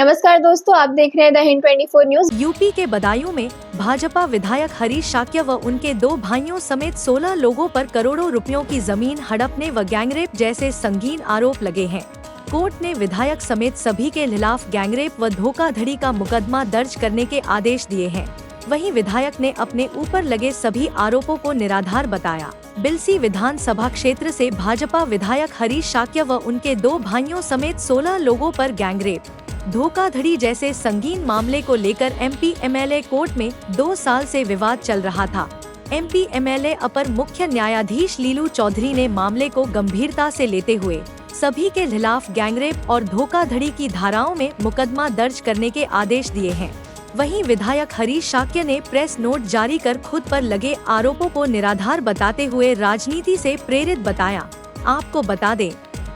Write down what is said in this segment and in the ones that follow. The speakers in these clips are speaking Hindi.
नमस्कार दोस्तों, आप देख रहे हैं द हिंद 24 न्यूज। यूपी के बदायूं में भाजपा विधायक हरीश शाक्य व उनके 2 भाइयों समेत 16 लोगों पर करोड़ों रुपयों की जमीन हड़पने व गैंगरेप जैसे संगीन आरोप लगे हैं। कोर्ट ने विधायक समेत सभी के खिलाफ गैंगरेप व धोखाधड़ी का मुकदमा दर्ज करने के आदेश दिए हैं। वहीं विधायक ने अपने ऊपर लगे सभी आरोपों को निराधार बताया। बिलसी विधानसभा क्षेत्र से भाजपा विधायक हरीश शाक्य व उनके 2 भाइयों समेत 16 लोगों पर गैंगरेप, धोखाधड़ी जैसे संगीन मामले को लेकर एमपी एमएलए कोर्ट में 2 साल से विवाद चल रहा था। एमपी एमएलए अपर मुख्य न्यायाधीश लीलू चौधरी ने मामले को गंभीरता से लेते हुए सभी के खिलाफ गैंगरेप और धोखाधड़ी की धाराओं में मुकदमा दर्ज करने के आदेश दिए हैं। वहीं विधायक हरीश शाक्य ने प्रेस नोट जारी कर खुद पर लगे आरोपों को निराधार बताते हुए राजनीति से प्रेरित बताया। आपको बता दें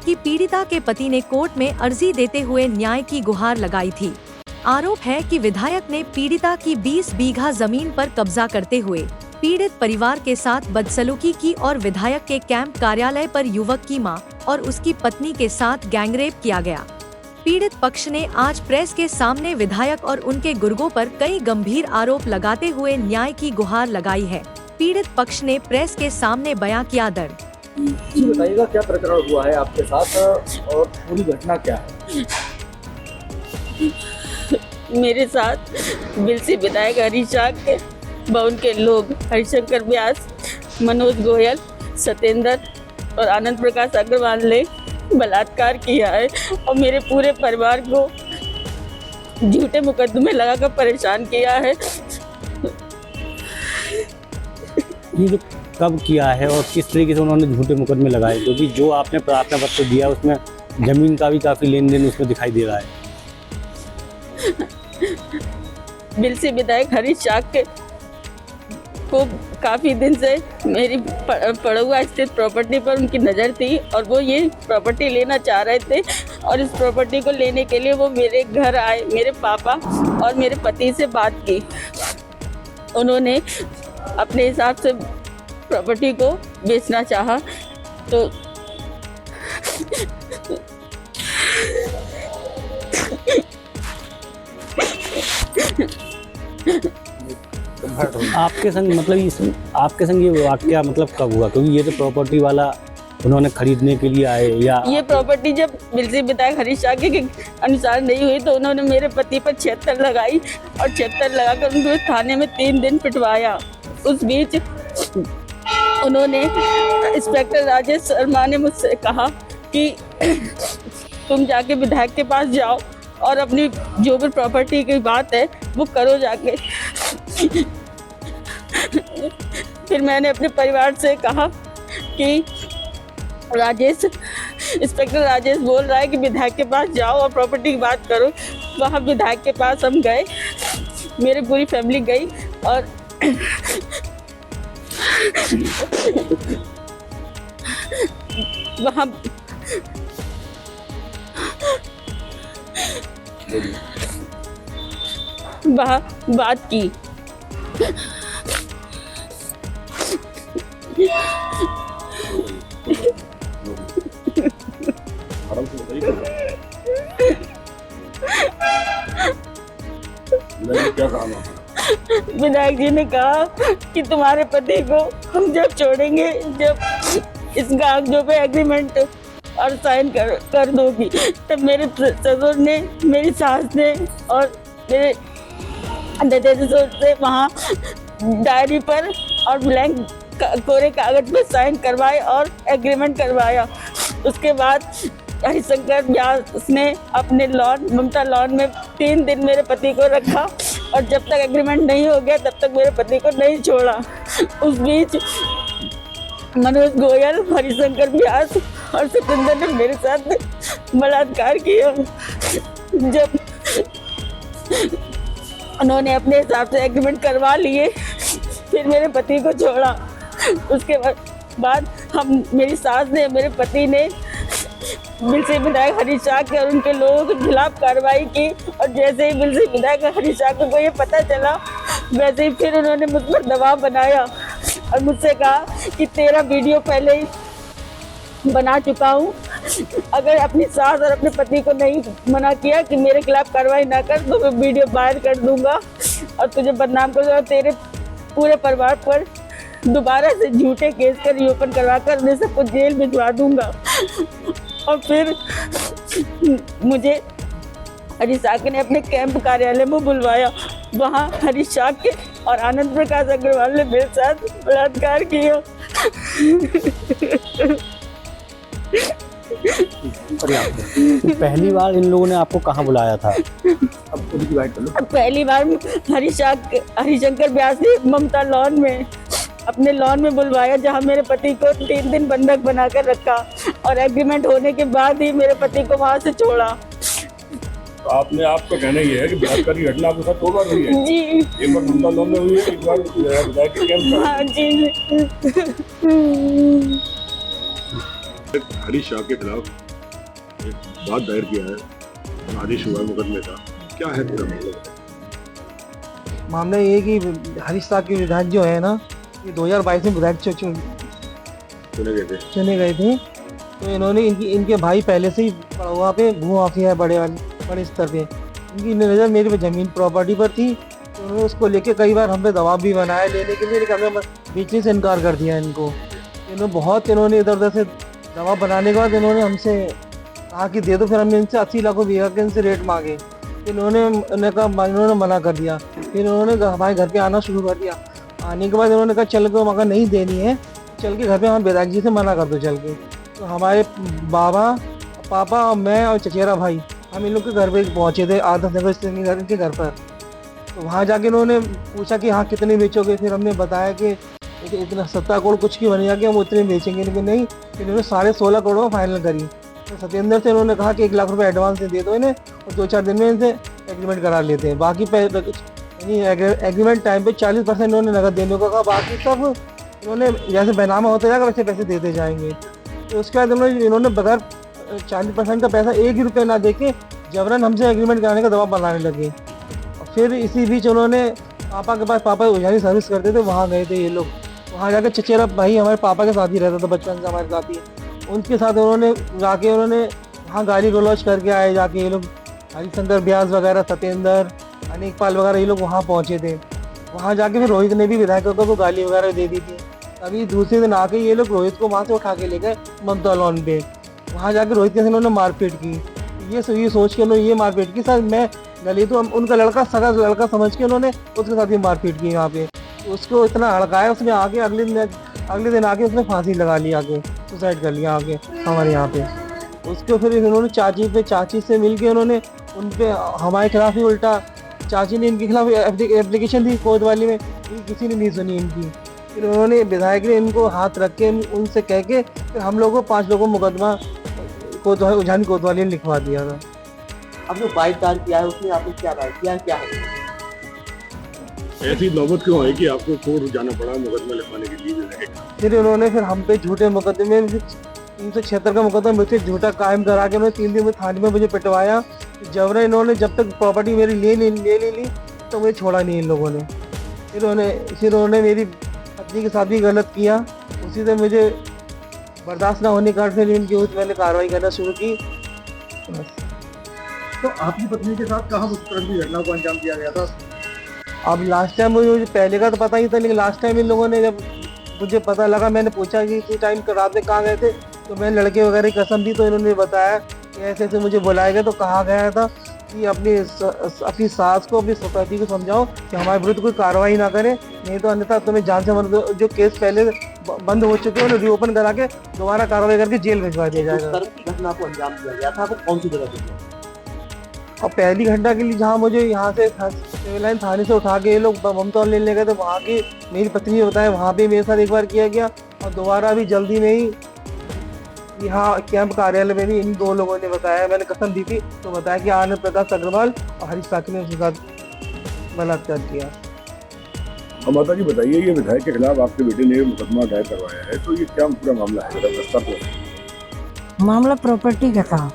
कि पीड़िता के पति ने कोर्ट में अर्जी देते हुए न्याय की गुहार लगाई थी। आरोप है कि विधायक ने पीड़िता की 20 बीघा जमीन पर कब्जा करते हुए पीड़ित परिवार के साथ बदसलूकी की और विधायक के कैंप कार्यालय पर युवक की मां और उसकी पत्नी के साथ गैंगरेप किया गया। पीड़ित पक्ष ने आज प्रेस के सामने विधायक और उनके गुर्गों पर कई गंभीर आरोप लगाते हुए न्याय की गुहार लगाई है। पीड़ित पक्ष ने प्रेस के सामने बयां किया दर्द। जी बताइएगा, क्या प्रकरण हुआ है आपके साथ और पूरी घटना क्या है? मेरे साथ बिलसी विधायक हरीश शाक्य व उनके लोग हरिशंकर व्यास, मनोज गोयल, सत्येंद्र और आनंद प्रकाश अग्रवाल ने बलात्कार किया है और मेरे पूरे परिवार को झूठे मुकदमे लगाकर परेशान किया है। ये जो कब किया है और किस तरीके से उन्होंने झूठे मुकदमे लगाए, क्योंकि जो आपने प्रार्थना पत्र दिया उसमें जमीन का भी काफी लेन देन उसमें दिखाई दे रहा है। बिलसी विधायक हरीश शाक्य को काफ़ी दिन से मेरी पड़ुआ स्थित प्रॉपर्टी पर उनकी नज़र थी और वो ये प्रॉपर्टी लेना चाह रहे थे और इस प्रॉपर्टी को लेने के लिए वो मेरे घर आए। मेरे पापा और मेरे पति से बात की। उन्होंने अपने हिसाब से प्रॉपर्टी को बेचना चाहा तो आपके संग आपके संग ये वाकया कब हुआ, क्योंकि ये तो प्रॉपर्टी वाला उन्होंने खरीदने के लिए आए या ये प्रॉपर्टी जब बिलसी विधायक हरीश शाक्य के अनुसार नहीं हुई तो उन्होंने मेरे पति पर 76 लगाई और 76 लगाकर उनको थाने में 3 दिन पिटवाया। उस बीच उन्होंने इंस्पेक्टर राजेश शर्मा ने मुझसे कहा कि तुम जाके विधायक के पास जाओ और अपनी जो भी प्रॉपर्टी की बात है वो करो जाके। फिर मैंने अपने परिवार से कहा कि इंस्पेक्टर राजेश बोल रहा है कि विधायक के पास जाओ और प्रॉपर्टी की बात करो। वहाँ विधायक के पास हम गए, मेरी पूरी फैमिली गई और वहाँ बात की। विधायक जी ने कहा कि तुम्हारे पति को हम जब छोड़ेंगे, जब इस कागजों पे एग्रीमेंट और साइन कर दोगी, तब मेरे ससुर ने, मेरी सास ने और मेरे ससुर से वहाँ डायरी पर और ब्लैंक कोरे कागज पर साइन करवाए और एग्रीमेंट करवाया। उसके बाद हरिशंकर व्यास ने अपने लॉन, ममता लॉन में 3 दिन मेरे पति को रखा और जब तक एग्रीमेंट नहीं हो गया तब तक मेरे पति को नहीं छोड़ा। उस बीच मनोज गोयल, हरिशंकर व्यास और सत्येंद्र ने मेरे साथ बलात्कार किया। जब उन्होंने अपने हिसाब से एग्रीमेंट करवा लिए फिर मेरे पति को छोड़ा। उसके बाद मेरी सास ने, मेरे पति ने बिलसी विधायक हरीश शाक्य और उनके लोगों के खिलाफ कार्रवाई की और जैसे ही बिलसी विधायक हरीश शाक्य को ये पता चला वैसे ही फिर उन्होंने मुझ पर दबाव बनाया और मुझसे कहा कि तेरा वीडियो पहले ही बना चुका हूँ, अगर अपनी सास और अपने पति को नहीं मना किया कि मेरे खिलाफ कार्रवाई ना कर तो मैं वीडियो वायरल कर दूंगा और तुझे बदनाम कर दूंगा, तेरे पूरे परिवार पर दोबारा से झूठे केस कर रीओपन करवा कर उन्हें सबको जेल भिजवा दूंगा। और फिर मुझे हरीश साके ने अपने कैंप कार्यालय में बुलवाया। वहाँ हरीश साके और आनंद प्रकाश अग्रवाल ने मेरे साथ बलात्कार किया। पहली बार इन लोगों ने आपको कहाँ बुलाया था? अब खुद की बात कर लो। पहली बार हरिशंकर व्यास ने ममता लॉन में अपने लॉन में बुलवाया, जहां मेरे पति को 3 दिन बंधक बनाकर रखा और एग्रीमेंट होने के बाद ही मेरे पति को वहां से छोड़ा। तो आपका कहना ये है कि बलात्कार की घटना आपके साथ 2 बार हुई है? जी। एक बार ममता लॉन में हुई है, एक बार विधायक के कैंप में। हाँ जी। हरीश शाह के खिलाफ एक बात दायर किया है, आदेश हुआ है मुकदमे का, क्या है पूरा मामला? मामला ये है कि हरीश साके के विधायक जो है ना, ये 2022 में विधायक चुने गए थे। तो इन्होंने इनके भाई पहले से ही वहाँ पे भू माफिया है बड़े स्तर पे। इनकी नज़र मेरे पे ज़मीन प्रॉपर्टी पर थी, तो उन्होंने उसको लेके कई बार हम पे दबाव भी बनाया लेने के लिए, लेकिन हमने बेचने से इनकार कर दिया इनको। इन्होंने इधर उधर से दबाव बनाने के बाद इन्होंने हमसे कहा कि दे दो, फिर हमने इनसे 80 लाख बीघा के इनसे रेट मांगे। इन्होंने मना कर दिया। फिर इन्होंने हमारे घर पे आना शुरू कर दिया। आने के बाद इन्होंने कहा चल के मगर नहीं देनी है, चल के घर पे हम विधायक जी से मना कर दो चल के। तो हमारे पापा और मैं और चचेरा भाई हम इन लोग के घर पे पहुँचे थे, आदर्श नगर के घर पर। तो वहाँ जाके इन्होंने पूछा कि हाँ कितने बेचोगे? फिर हमने बताया कि इतना 17 करोड़ कुछ की बनेगा कि हम उतने बेचेंगे, लेकिन नहीं। फिर इन्होंने 16.5 करोड़ में फाइनल करी। तो सत्येंद्र से इन्होंने कहा कि 1 लाख रुपए एडवांस दे दो इन्हें और 2-4 दिन में इनसे एग्रीमेंट करा लेते हैं। बाकी एग्रीमेंट टाइम पे 40% इन्होंने नगद देने को कहा, बाकी सब इन्होंने जैसे बैनामा होता जाएगा वैसे पैसे देते जाएंगे। तो उसके बाद इन्होंने बगैर 40% का पैसा 1 रुपये ना दे के जबरन हमसे एग्रीमेंट कराने का दबाव बनाने लगे। और फिर इसी बीच उन्होंने पापा के पास, पापा उजारी सर्विस करते थे, वहाँ गए थे ये लोग। वहाँ जाकर चचेरा भाई हमारे पापा के साथ ही रहता था, बचपन से हमारे साथ ही। उनके साथ उन्होंने वहाँ गाली गलौज करके आए जाके ये लोग। हरिशंकर व्यास वगैरह, सत्येंद्र, अनेकपाल वगैरह ये लोग वहाँ पहुँचे थे। वहाँ जाके फिर रोहित ने भी विधायकों को गाली वगैरह दे दी थी। अभी दूसरे दिन आके ये लोग रोहित को वहाँ से उठा के ले गए ममता लॉन पे। वहाँ जाके रोहित के साथ उन्होंने मारपीट की। ये सोच के उन्होंने ये मारपीट की, सर मैं गली तो उनका लड़का सगा लड़का समझ के उन्होंने उसके साथ ही मारपीट की यहाँ पे। उसको इतना हड़काया, उसने आगे अगले दिन आके उसने फांसी लगा ली, आगे सुसाइड कर लिया आगे हमारे यहाँ पे। उसको फिर उन्होंने चाची से मिल के उन्होंने उन पे हमारे खिलाफ ही उल्टा, चाची ने इनके खिलाफ एप्लीकेशन दी कोतवाली में, किसी ने नहीं सुनी इनकी। फिर उन्होंने विधायक ने इनको हाथ रख के उनसे कह के फिर हम लोगों को 5 लोगों मुकदमा उजानी कोतवाली ने लिखवा दिया था। अब जो 22 तारीख किया है उसमें आपने क्या राय किया, क्या है? ऐसी नौबत क्यों है कि आपको कोर्ट जाना पड़ा मुकदमा लिखवाने के लिए? फिर उन्होंने हम पे झूठे मुकदमे 376 का मुकदमा मुझसे झूठा कायम करा के उन्होंने 3 दिन में थाने में मुझे पिटवाया। जबरन इन्होंने जब तक प्रॉपर्टी मेरी ले ली तो मुझे छोड़ा नहीं इन लोगों ने। फिर उन्होंने मेरी पत्नी के साथ भी गलत किया। उसी से मुझे बर्दाश्त ना होने के कारण फिर इनके ऊपर मैंने कार्रवाई करना शुरू की। तो आपकी पत्नी के साथ कहाँ उस तरह की घटना को अंजाम दिया गया था? अब लास्ट टाइम मुझे पहले का तो पता ही था, लेकिन लास्ट टाइम इन लोगों ने जब मुझे पता लगा, मैंने पूछा कि इस टाइम रात में कहाँ गए थे, तो मैंने लड़के वगैरह की कसम दी। तो इन्होंने बताया कि ऐसे मुझे बुलाया गया। तो कहा गया था कि अपनी सास को, अपनी पति को समझाओ कि हमारे विरुद्ध कोई कार्रवाई ना करे, नहीं तो अन्यथा तुम्हें जान से मर, जो केस पहले बंद हो चुके हैं उन्हें रीओपन करा के दोबारा कार्रवाई करके जेल भिजवा दिया जाएगा। घटना को अंजाम दिया गया था, आपको कौन सी जगह पे? और पहली घंटा के लिए जहाँ मुझे यहाँ से सिविल लाइन थाने से उठा के ये लोग ममता लेने गए, तो वहाँ की मेरी पत्नी ने बताया वहाँ पे मेरे साथ एक बार किया गया, और दोबारा भी जल्दी में ही यहाँ कैंप कार्यालय में भी इन 2 लोगों ने बताया। मैंने कसम दी थी तो बताया कि आनंद प्रकाश अग्रवाल और हरीश साके ने उसके साथ बलात्कार किया। माता जी बताइए, ये विधायक के खिलाफ आपके बेटे ने मुकदमा दायर करवाया है, तो ये क्या पूरा मामला है? मामला प्रॉपर्टी का था।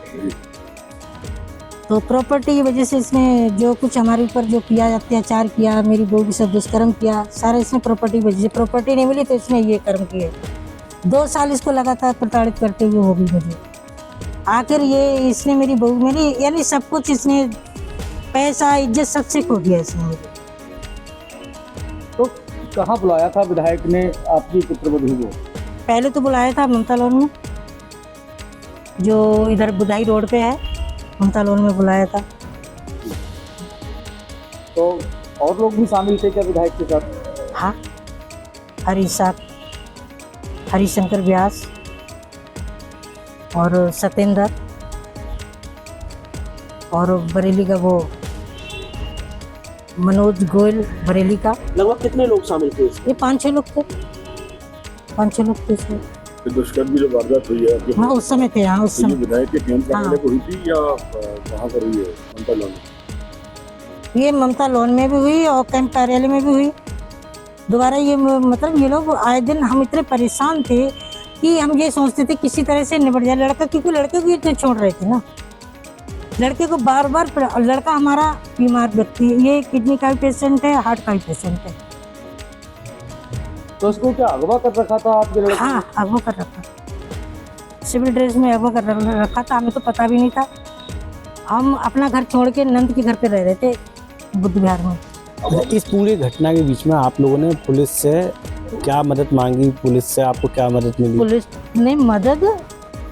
तो प्रॉपर्टी की वजह से इसने जो कुछ हमारे ऊपर जो किया, अत्याचार किया, मेरी बहू के साथ दुष्कर्म किया, सारा इसने प्रॉपर्टी की वजह से। प्रॉपर्टी नहीं मिली तो इसने ये कर्म किए। 2 साल इसको लगातार प्रताड़ित करते हुए हो गई मुझे। आखिर ये इसने मेरी बहू मेरी यानी सब कुछ इसने, पैसा इज्जत सबसे खो दिया इसने मेरी। तो कहाँ बुलाया था विधायक ने आपकी पुत्रवधू को? पहले तो बुलाया था ममता लोन में, जो इधर बुधाई रोड पे है, ममता लोन में बुलाया था। तो और लोग भी शामिल थे क्या विधायक के साथ? हाँ, हरिशंकर व्यास और सत्येंद्र और बरेली का वो मनोज गोयल बरेली का। लगभग कितने लोग शामिल थे इसमें? ये 5-6 लोग थे, 5-6 लोग थे इसमें। तो दुष्कर्म की जो वारदात हुई है आपके हाँ उस समय थे, हाँ उस तो ये समय। विधायक के कैंप कार्यालय हाँ। को हुई थी या वहाँ पर हुई है ममता लोन? ये ममता लोन में भी हुई और कैंप कार्यालय में भी हुई। दोबारा ये मतलब ये लोग आए दिन, हम इतने परेशान थे कि हम ये सोचते थे किसी तरह से निपट जाए लड़का, क्योंकि लड़के को इतने छोड़ रहे थे ना। लड़के को बार बार, लड़का हमारा बीमार व्यक्ति है, ये किडनी का भी पेशेंट है, हार्ट का भी पेशेंट है। तो उसको क्या अगवा कर रखा था आपके लड़के? हाँ, अगवा कर रखा, सिविल ड्रेस में अगवा कर रखा था, हमें तो पता भी नहीं था। हम अपना घर छोड़ के नंद के घर पे रह रहे थे बुद्ध विहार में। इस पूरी घटना के बीच में आप लोगों ने पुलिस से क्या मदद मांगी? पुलिस से आपको क्या मदद मिली? पुलिस ने मदद,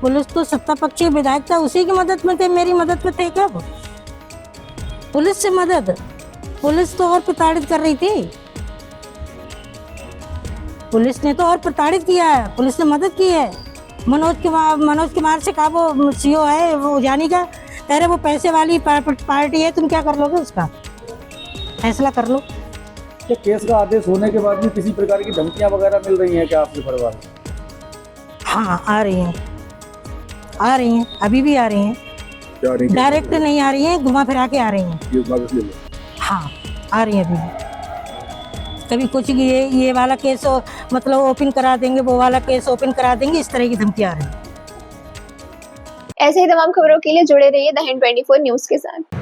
पुलिस तो सत्ता पक्ष विधायक था, उसी की मदद में थे, मेरी मदद में थे कब? पुलिस से मदद, पुलिस तो और प्रताड़ित कर रही थी, पुलिस ने तो और प्रताड़ित किया है, पुलिस ने मदद की है। मनोज कुमार से कहा, वो सीओ है वो जानी का, कह रहे वो पैसे वाली पार्टी है, तुम क्या कर लोगे, उसका फैसला कर लो। क्या केस का आदेश होने के बाद भी किसी प्रकार की धमकियां वगैरह मिल रही हैं क्या आपके परिवार में? हाँ आ रही हैं, अभी भी आ रही हैं, क्या नहीं डायरेक्ट नहीं आ रही हैं, घुमा फिरा के आ रही हैं। ये वापस ले लो। हाँ आ रही हैं अभी भी। कभी कुछ ये वाला केस मतलब ओपन करा देंगे, वो वाला केस ओपन करा देंगे, इस तरह की धमकी आ रही है। ऐसे ही तमाम खबरों के लिए जुड़े रहिए द हिंद 24 न्यूज के साथ।